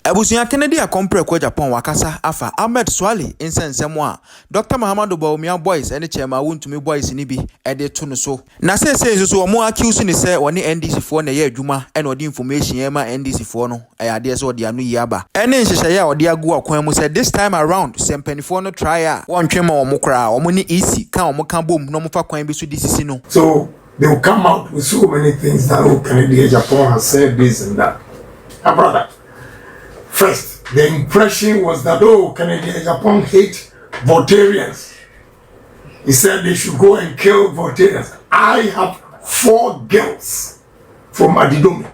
Abusuya Kennedy a compare kwa Japan wakasa afa Ahmed Suale insensemo a Dr. Muhammadu Bawumia boys ene chema Wontumi boys ni bi ede to no so. Na say so omo accuse ni say woni NDC fo na ye adwuma ene odi information ye ma NDC fo no ade so odi anu yaba. Ene nhyehyeye a odi agu akwan mu say this time around sempanifo no try a won twema omo kra omo ni easy kan omo kan bom no mo fa kwan bi so disisi no. So they will come out with so many things that Kennedy Agyapong has said this and that. Brother, first, the impression was that, Kennedy Agyapong hate Voltarians. He said they should go and kill Voltarians. I have 4 girls from Adom.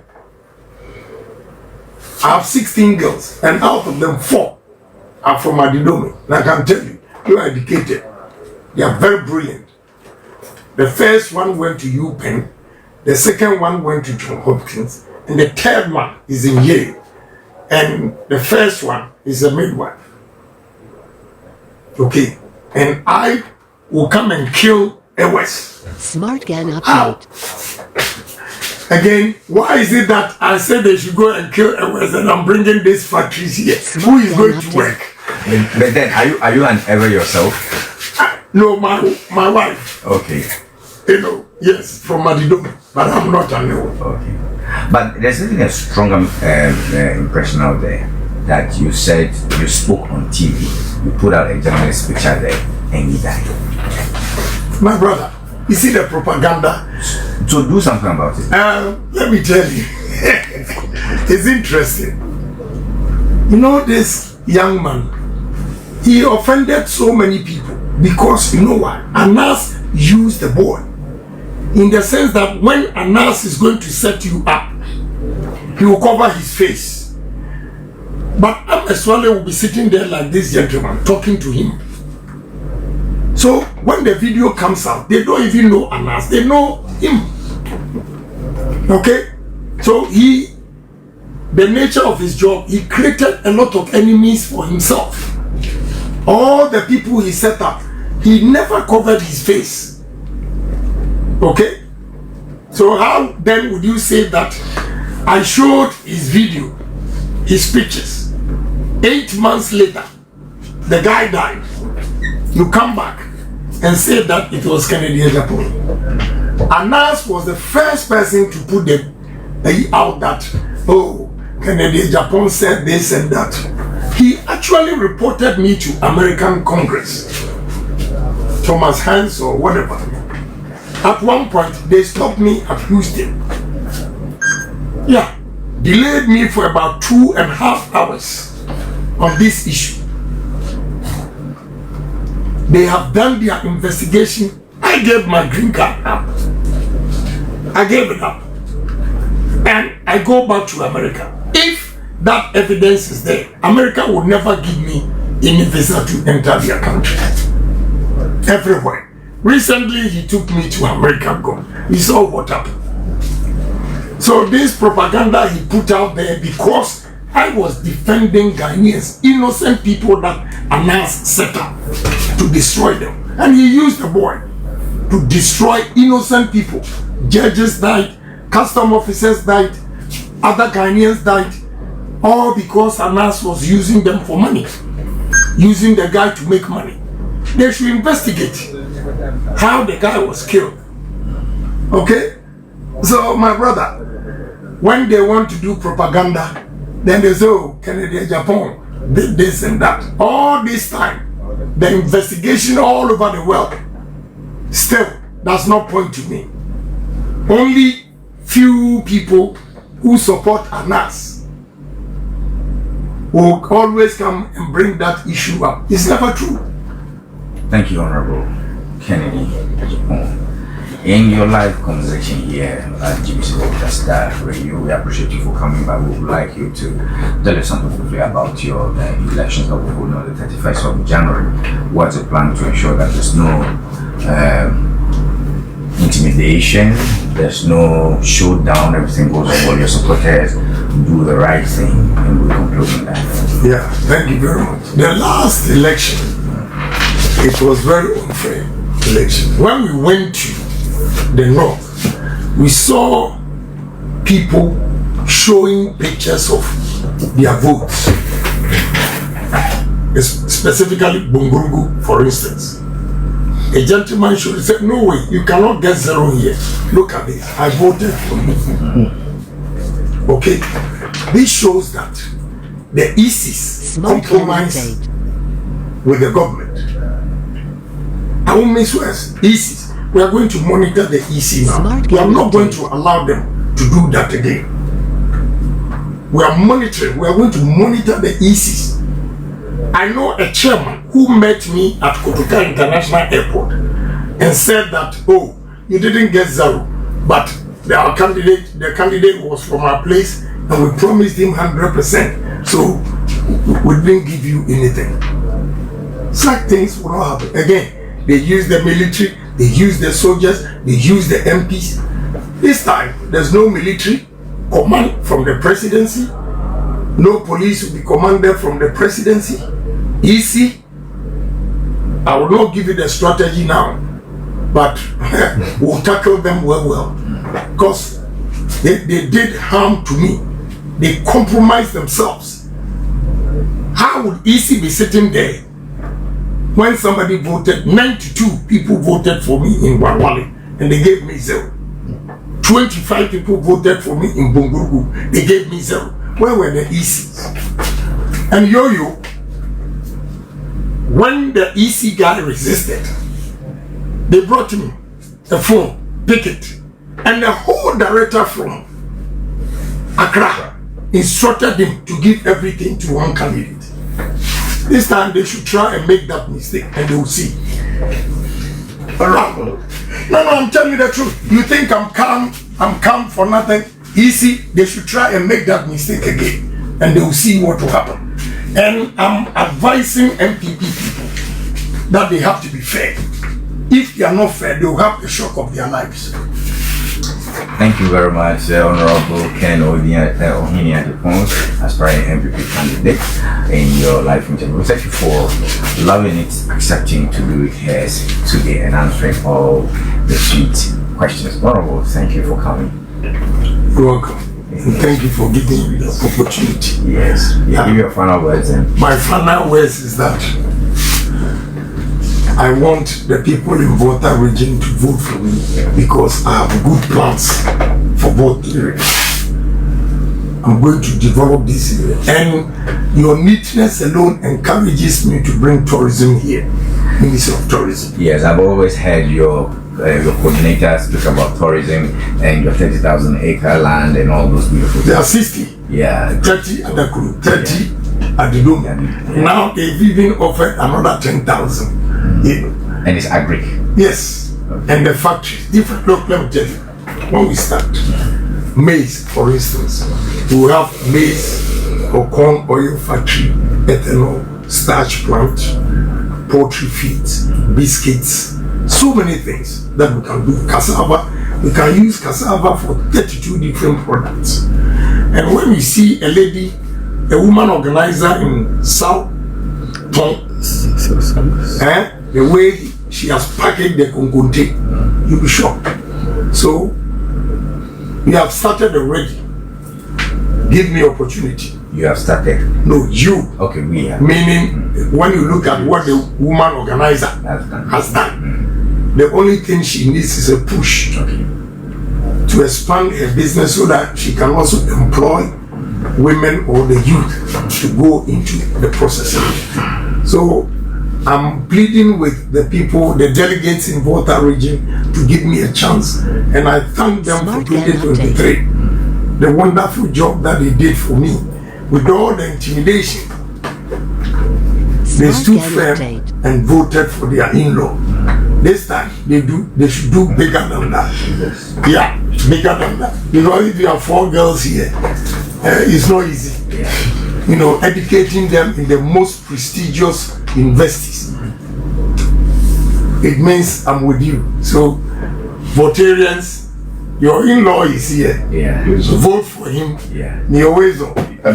I have 16 girls, and out of them 4 are from Adom. And I can tell you, you are educated. They are very brilliant. The first one went to UPenn, the second one went to Johns Hopkins, and the third one is in Yale. And the first one is a midwife. Okay. And I will come and kill a West. Smart gun update. Again, why is it that I said they should go and kill a West and I'm bringing these factories here? Who is going to work? But then, are you an ever yourself? No, my wife. Okay. You know, yes, from Adom, but I'm not an ever. Okay. But there's a stronger impression out there that you said you spoke on TV, you put out a journalist picture there, and he died. My brother, you see the propaganda? So do something about it. Let me tell you, it's interesting. You know, this young man, he offended so many people because, you know what, Anas used the boy. In the sense that when Anas is going to set you up, he will cover his face. But Ahmed Suale will be sitting there like this gentleman, talking to him. So when the video comes out, they don't even know Anas, they know him. Okay? So the nature of his job, he created a lot of enemies for himself. All the people he set up, he never covered his face. Okay? So how then would you say that I showed his video, his pictures? 8 months later, the guy died. You come back and say that it was Kennedy Agyapong. Anas was the first person to put out that, Kennedy Agyapong said this and that. He actually reported me to American Congress, Thomas Hanks or whatever. At one point, they stopped me at Houston. Yeah, delayed me for about 2.5 hours on this issue. They have done their investigation. I gave my green card up. I gave it up. And I go back to America. If that evidence is there, America would never give me any visa to enter their country. Everywhere. Recently, he took me to America. He saw what happened. So this propaganda he put out there because I was defending Ghanaians, innocent people that Anas set up to destroy them. And he used the boy to destroy innocent people. Judges died, custom officers died, other Ghanaians died, all because Anas was using them for money, using the guy to make money. They should investigate how the guy was killed. Okay? So, my brother, when they want to do propaganda, then they say, Kennedy Agyapong did this and that. All this time, the investigation all over the world still does not point to me. Only few people who support Anas will always come and bring that issue up. It's never true. Thank you, Honorable Kennedy Agyapong. In your live conversation here at GBC Volta Star Radio, we appreciate you for coming by. We would like you to tell us something briefly about your elections that will hold on the 31st of January. What's the plan to ensure that there's no intimidation, there's no showdown, everything goes on, all your supporters do the right thing, and we'll conclude on that. Yeah, thank you very much. The last election, it was very unfair election. When we went to the north, we saw people showing pictures of their votes. Specifically Bungurugu, for instance. A gentleman should have said, no way, you cannot get 0 here. Look at this, I voted for you. Okay, this shows that the ISIS compromised with the government. I won't miss words. ISIS, we are going to monitor the ISIS now. We are not going to allow them to do that again. We are monitoring, we are going to monitor the ISIS. I know a chairman who met me at Kotoka International Airport and said that, oh, you didn't get 0, but the candidate was from our place and we promised him 100%. So we didn't give you anything. Such things will not happen. Again, they use the military, they use the soldiers, they use the MPs. This time, there's no military command from the presidency. No police will be commanded from the presidency. Easy. I will not give you the strategy now, but we'll tackle them well. Because they did harm to me. They compromised themselves. How would Easy be sitting there when somebody voted? 92 people voted for me in Wale and they gave me 0. 25 people voted for me in Bungurugu. They gave me 0. Where were the ECs? And Yo-Yo, when the EC guy resisted, they brought me a phone, pick it, and the whole director from Accra instructed him to give everything to one candidate. This time they should try and make that mistake, and they will see. No, I'm telling you the truth. You think I'm calm for nothing? Easy, they should try and make that mistake again, and they will see what will happen. And I'm advising NPP people that they have to be fair. If they are not fair, they will have the shock of their lives. Thank you very much, Honorable Ken Ohini Agyapong, aspiring NPP candidate in your life interview. Thank you for loving it, accepting to do it here today and answering all the sweet questions. Honorable, thank you for coming. You're welcome. And thank you for giving me the opportunity. Yes. Give your final words then. My final words is that I want the people in Volta region to vote for me because I have good plans for both areas. I'm going to develop this area. And your neatness alone encourages me to bring tourism here. Ministry of Tourism. Yes, I've always heard your coordinator speak about tourism and your 30,000 acre land and all those beautiful. There are 60. Yeah. 30 at the crew, 30 at the dome. Yeah. Now they've even offered another 10,000. And it's agri. Yes. Okay. And the factories, different. Look, let me tell you. When we start, maize, for instance, we will have maize or corn oil factory, ethanol, starch plant, poultry feeds, biscuits, so many things that we can do. Cassava, we can use cassava for 32 different products. And when we see a lady, a woman organizer in South Tong, the way she has packaged the konkonte, you'll be shocked. So we have started already. Give me opportunity. You have started? No, you. Okay, we have. Meaning, when you look at what the woman organizer has done, the only thing she needs is a push to expand her business so that she can also employ women or the youth to go into the process. So I'm pleading with the people, the delegates in Volta region, to give me a chance, and I thank them for 2023. The wonderful job that they did for me. With all the intimidation, they stood firm and voted for their in-law. This time, they should do bigger than that. Yeah, bigger than that. Because if you have 4 girls here, it's not easy. You know, educating them in the most prestigious universities. It means I'm with you. So, Voltarians, your in-law is here. Yeah. So vote for him. Yeah. Niowezo. All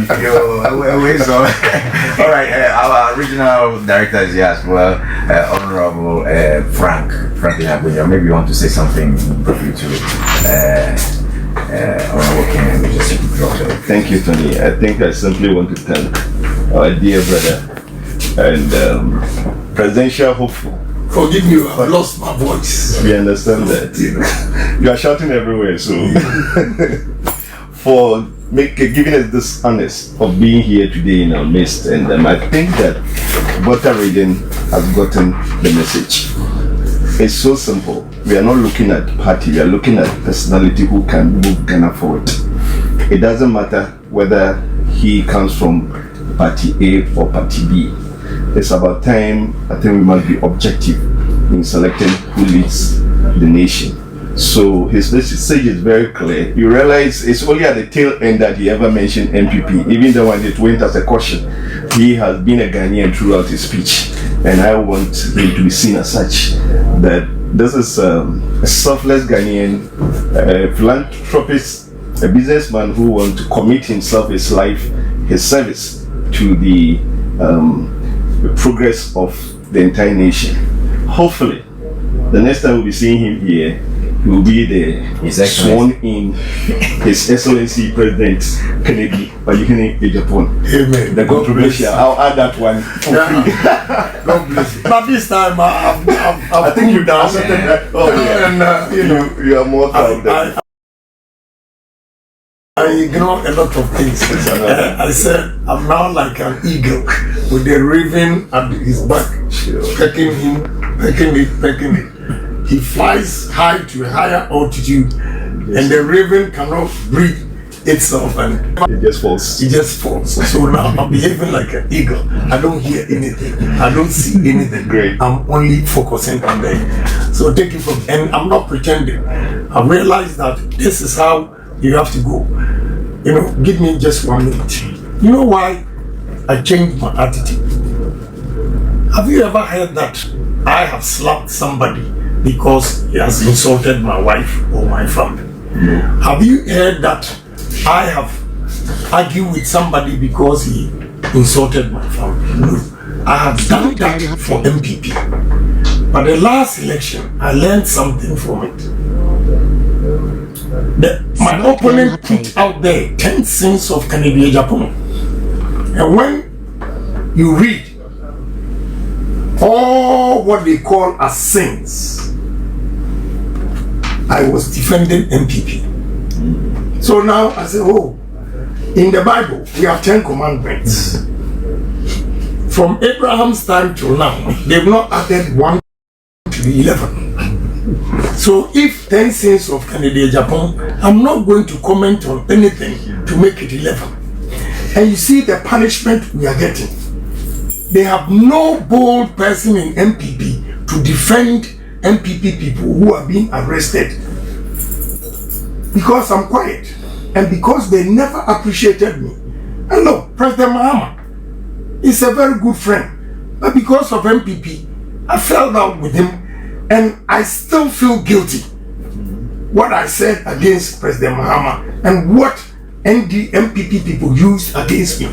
right. Our regional director is here as well, Honorable Frank Inabuja. Maybe you want to say something briefly to Honorable Ken, we just drop it. Thank you, Tony. I think I simply want to thank our dear brother and presidential hopeful. Forgive me, I've lost my voice. We understand that. You are shouting everywhere, so for giving us this honest of being here today in our midst. And I think that Volta region has gotten the message. It's so simple. We are not looking at party, we are looking at personality who can move Ghana forward. It doesn't matter whether he comes from party A or party B. It's about time. I think we must be objective in selecting who leads the nation. So his message is very clear. You realize it's only at the tail end that he ever mentioned NPP, even though when it went as a caution. He has been a Ghanaian throughout his speech, and I want him to be seen as such. That this is a selfless Ghanaian, philanthropist, a businessman who wants to commit himself, his life, his service to the progress of the entire nation. Hopefully, the next time we'll be seeing him here, he will be the sworn in His Excellency President Kennedy Agyapong. Amen. The controversial. I'll add that one for free. God bless you. But this time, I think you've answered that. Oh yeah. And you are more than I ignore a lot of things. I said, I'm now like an eagle with the raven at his back, pecking it. He flies high to a higher altitude, and the raven cannot breathe itself, and it just falls. So now I'm behaving like an eagle. I don't hear anything. I don't see anything. Great. I'm only focusing on them. So take it from, and I'm not pretending. I realize that this is how you have to go. You know, give me just 1 minute. You know why I changed my attitude? Have you ever heard that I have slapped somebody because he has insulted my wife or my family? No. Have you heard that I have argued with somebody because he insulted my family? No. I have done that for NPP. But the last election, I learned something from it. My opponent put out there 10 sins of Agyapong. And when you read all what they call as sins, I was defending NPP. So now I say, oh, in the Bible, we have 10 commandments. From Abraham's time till now, they've not added 1 to the 11. So if 10 sins of Agyapong, I'm not going to comment on anything to make it 11. And you see the punishment we are getting. They have no bold person in NPP to defend NPP people who are being arrested. Because I'm quiet. And because they never appreciated me. And look, President Mahama is a very good friend. But because of NPP, I fell out with him. And I still feel guilty what I said against President Mahama and what NPP people used against me.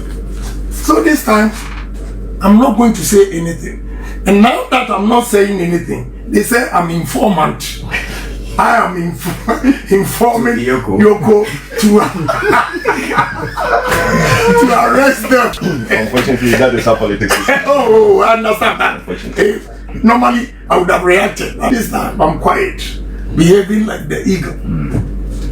So this time, I'm not going to say anything. And now that I'm not saying anything, they say I'm informant. I am informing Yoko to arrest them. Unfortunately, that is how politics is. Oh, I understand that. Normally, I would have reacted. But this time, I'm quiet, behaving like the eagle.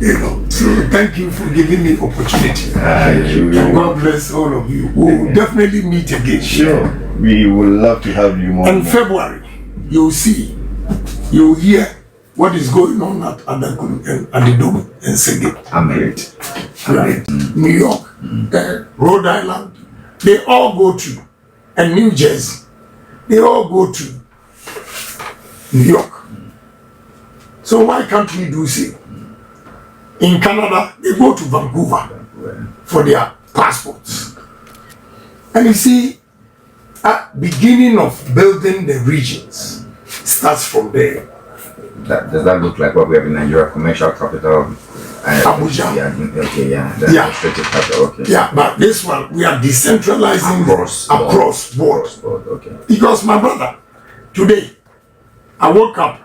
You know. So thank you for giving me opportunity. God bless all of you. We will definitely meet again. Sure. We would love to have you more. In February, you'll see, you'll hear what is going on at Adom and Sege. Right. New York, Rhode Island, they all go to, and New Jersey, they all go to New York. So why can't we do same? In Canada, they go to Vancouver for their passports. And you see, at beginning of building the regions starts from there. Does that look like what we have in Nigeria, commercial capital? Abuja. Yeah. Administrative capital. Okay. Yeah, but this one we are decentralizing across board. Okay. Because my brother, today I woke up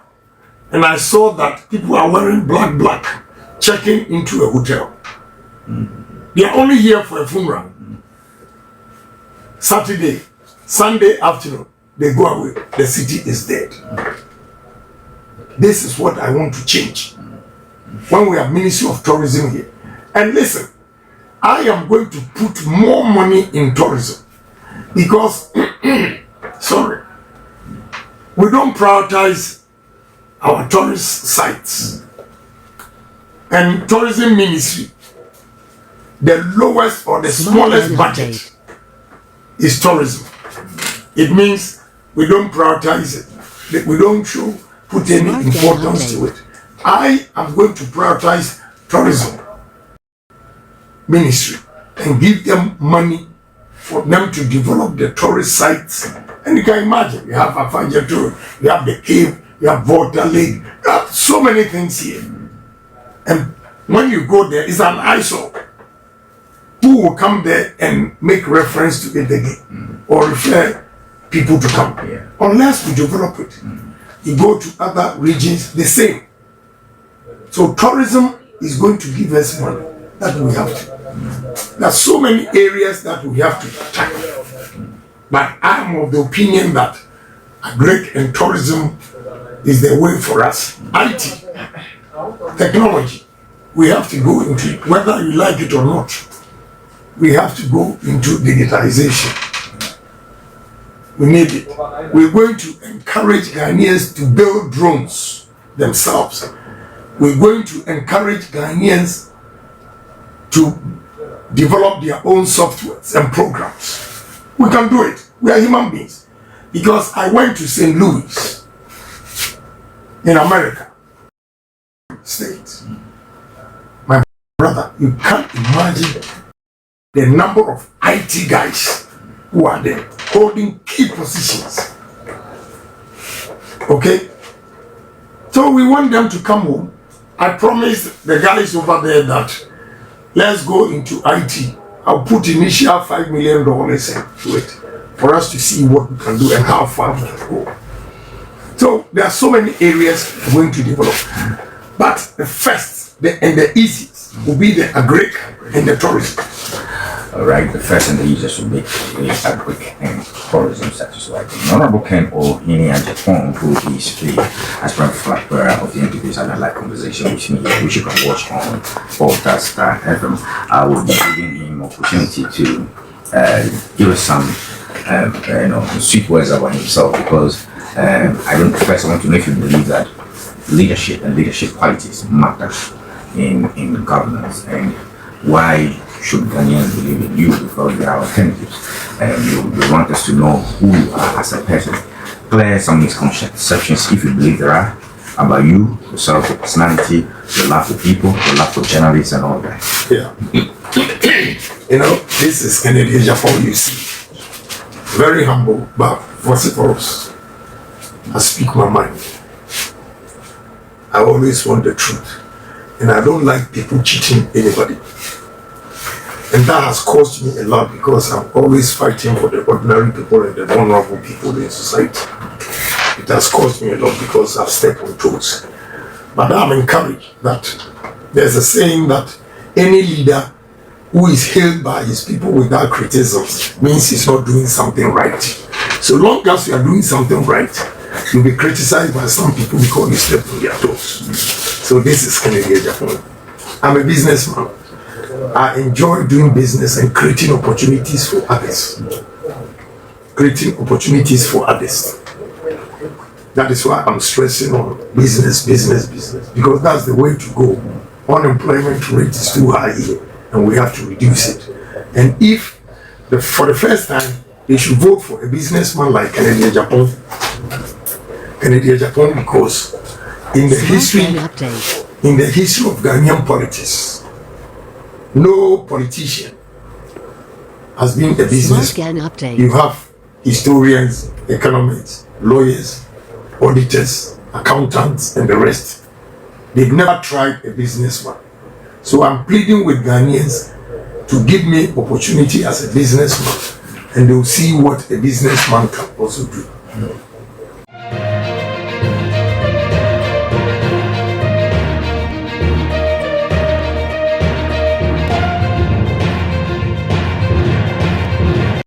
and I saw that people are wearing black checking into a hotel. They are only here for a funeral. Saturday, Sunday afternoon, they go away. The city is dead. This is what I want to change. When we have Ministry of Tourism here. And listen, I am going to put more money in tourism because, sorry, we don't prioritize our tourist sites. And tourism ministry, the lowest or the smallest budget is tourism. It means we don't prioritize it. We don't put any importance to it. I am going to prioritize tourism ministry and give them money for them to develop the tourist sites. And you can imagine, you have Agyapong, you have the cave, you have Volta Lake, you have so many things here. And when you go there, it's an eyesore. Who will come there and make reference to it again or refer people to come? Unless we develop it. You go to other regions, the same. So tourism is going to give us money that we have to. There are so many areas that we have to tackle. But I am of the opinion that agric and tourism is the way for us. IT, technology, we have to go into it, whether you like it or not. We have to go into digitalization. We need it. We're going to encourage Ghanaians to build drones themselves. We're going to encourage Ghanaians to develop their own softwares and programs. We can do it. We are human beings. Because I went to St. Louis in America State. My brother, you can't imagine the number of IT guys who are there holding key positions. Okay? So we want them to come home. I promised the guys over there that let's go into IT. I'll put initial $5 million into it for us to see what we can do and how far we can go. So there are so many areas we're going to develop. But the first and the easiest will be the agric and the tourism. Alright, the first and the easiest will be agric and tourism status. Like the Honorable Ken or Agyapong, who is the aspirant flag bearer of the NPP's live conversation with me, which you can watch on Volta Star FM. I will be giving him opportunity to give us some sweet words about himself, because I want to know if you believe that leadership and leadership qualities matter in governance, and why should Ghanaians believe in you? Because there are alternatives, and you want us to know who you are as a person. Clear some misconceptions, if you believe there are, about you, yourself, your personality, your love for people, your love for journalists, and all that. Yeah. This is Agyapong, you see. Very humble, but vociferous. I speak my mind. I always want the truth. And I don't like people cheating anybody. And that has cost me a lot, because I'm always fighting for the ordinary people and the vulnerable people in society. It has cost me a lot because I've stepped on toes. But I'm encouraged that there's a saying that any leader who is hailed by his people without criticism means he's not doing something right. So long as you are doing something right, you'll be criticized by some people because you stepped on their toes. So this is Agyapong. I'm a businessman. I enjoy doing business and creating opportunities for others. Creating opportunities for others. That is why I'm stressing on business, because that's the way to go. Unemployment rate is too high here, and we have to reduce it. And if, for the first time, they should vote for a businessman like Agyapong, because in the history of Ghanaian politics, no politician has been a businessman. You have historians, economists, lawyers, auditors, accountants, and the rest. They've never tried a businessman. So I'm pleading with Ghanaians to give me opportunity as a businessman, and they'll see what a businessman can also do.